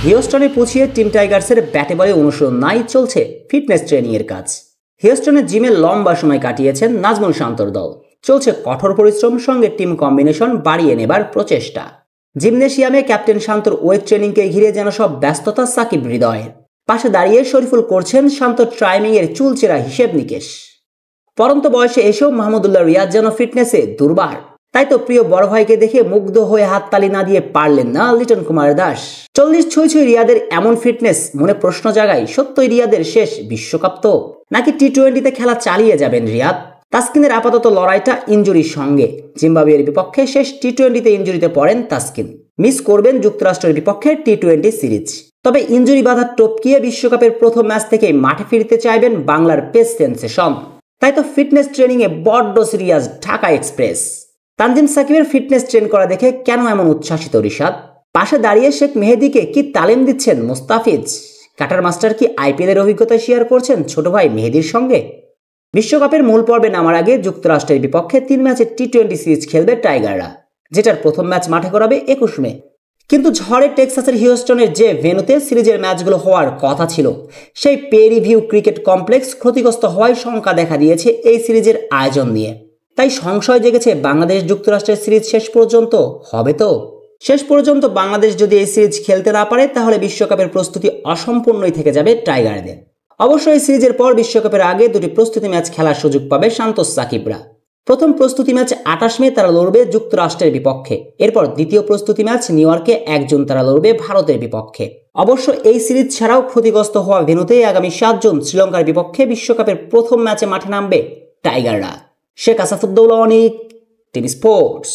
হিউস্টনে পৌঁছিয়ে টিম টাইগার্সের ব্যাটে বলে অনুশীলন নাই, চলছে ফিটনেস ট্রেনিংয়ের কাজ। হিউস্টনের জিমে লম্বা সময় কাটিয়েছেন নাজমুল শান্তর দল। চলছে কঠোর পরিশ্রম, সঙ্গে টিম কম্বিনেশন বাড়িয়ে নেবার প্রচেষ্টা। জিমনেশিয়ামে ক্যাপ্টেন শান্তর ওয়েট ট্রেনিংকে ঘিরে যেন সব ব্যস্ততা সাকিব হৃদয়ের। পাশে দাঁড়িয়ে শরীফুল করছেন শান্তর ট্রাইমিংয়ের চুলচেরা হিসেব নিকেশ। পরন্ত বয়সে এসেও মাহমুদুল্লাহ রিয়াদ যেন ফিটনেসে দুর্বার। তাই তো প্রিয় বড় ভাইকে দেখে মুগ্ধ হয়ে হাততালি না দিয়ে পারলেন না লিটন কুমার দাস। 40 ছুঁই রিয়াদের এমন ফিটনেস মনে প্রশ্ন জাগায়, সত্যই রিয়াদের শেষ বিশ্বকাপ তো, নাকি টি-20তে খেলা চালিয়ে যাবেন রিয়াদ? তাসকিনের আপাতত লড়াইটা ইনজুরির সঙ্গে। জিম্বাবুয়ের বিপক্ষে শেষ টি-20তে ইনজুরিতে পড়েন তাসকিন। মিস করবেন যুক্তরাষ্ট্রের বিপক্ষে টি-20 সিরিজ। তবে ইনজুরি বাধা টপকিয়ে বিশ্বকাপের প্রথম ম্যাচ থেকে মাঠে ফিরতে চাইবেন বাংলার পেস সেন্সেশন। তাই তো ফিটনেস ট্রেনিংয়ে বড্ড সিরিয়াস ঢাকা এক্সপ্রেস। তানজিম সাকিবের ফিটনেস ট্রেন করা দেখে কেন এমন উচ্ছ্বাসিত রিশাদ? পাশে দাঁড়িয়ে শেখ মেহেদীকে কি তালিম দিচ্ছেন মুস্তাফিজ? কাটার মাস্টার কি আইপিএলের অভিজ্ঞতা শেয়ার করছেন ছোট ভাই মেহেদীর সঙ্গে? বিশ্বকাপের মূল পর্বে নামার আগে যুক্তরাষ্ট্রের বিপক্ষে 3 ম্যাচের টি-20 সিরিজ খেলবে টাইগাররা, যেটার প্রথম ম্যাচ মাঠে করাবে 21 মে। কিন্তু ঝড়ে টেক্সাসের হিউস্টনের যে ভেন্যুতে সিরিজের ম্যাচগুলো হওয়ার কথা ছিল, সেই পেরিভিউ ক্রিকেট কমপ্লেক্স ক্ষতিগ্রস্ত হওয়ায় শঙ্কা দেখা দিয়েছে এই সিরিজের আয়োজন নিয়ে। তাই সংশয় জেগেছে বাংলাদেশ যুক্তরাষ্ট্রের সিরিজ শেষ পর্যন্ত হবে তো? শেষ পর্যন্ত বাংলাদেশ যদি এই সিরিজ খেলতে না পারে, তাহলে বিশ্বকাপের প্রস্তুতি অসম্পূর্ণই থেকে যাবে টাইগারদের। অবশ্যই সিরিজের পর বিশ্বকাপের আগে দুটি প্রস্তুতি ম্যাচ খেলার সুযোগ পাবে শান্তর সাকিবরা। প্রথম প্রস্তুতি ম্যাচ 28 মে তারা লড়বে যুক্তরাষ্ট্রের বিপক্ষে। এরপর দ্বিতীয় প্রস্তুতি ম্যাচ নিউ ইয়র্কে 1 জুন তারা লড়বে ভারতের বিপক্ষে। অবশ্য এই সিরিজ ছাড়াও ক্ষতিগ্রস্ত হওয়া ভেন্যুতে আগামী 7 জুন শ্রীলঙ্কার বিপক্ষে বিশ্বকাপের প্রথম ম্যাচে মাঠে নামবে টাইগাররা। শেখ আসাদুদ্দৌলা অনিক, টিভি স্পোর্টস।